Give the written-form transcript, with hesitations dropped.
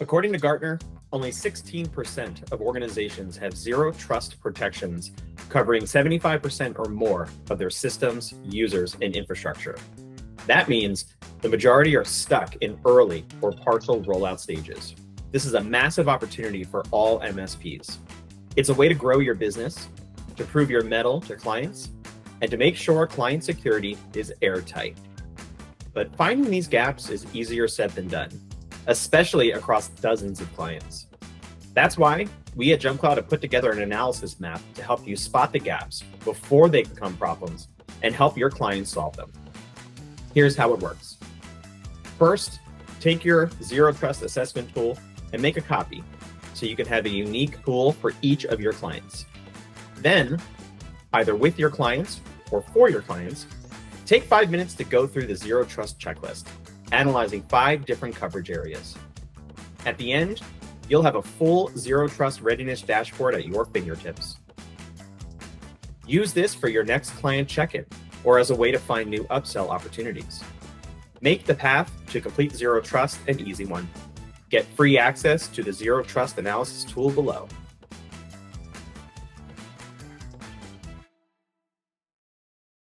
According to Gartner, only 16% of organizations have zero trust protections covering 75% or more of their systems, users, and infrastructure. That means the majority are stuck in early or partial rollout stages. This is a massive opportunity for all MSPs. It's a way to grow your business, to prove your mettle to clients, and to make sure client security is airtight. But finding these gaps is easier said than done, especially across dozens of clients. That's why we at JumpCloud have put together an analysis map to help you spot the gaps before they become problems and help your clients solve them. Here's how it works. First, take your Zero Trust Assessment tool and make a copy so you can have a unique tool for each of your clients. Then, either with your clients or for your clients, take 5 minutes to go through the Zero Trust checklist, analyzing 5 different coverage areas. At the end, you'll have a full Zero Trust readiness dashboard at your fingertips. Use this for your next client check-in or as a way to find new upsell opportunities. Make the path to complete Zero Trust an easy one. Get free access to the Zero Trust analysis tool below.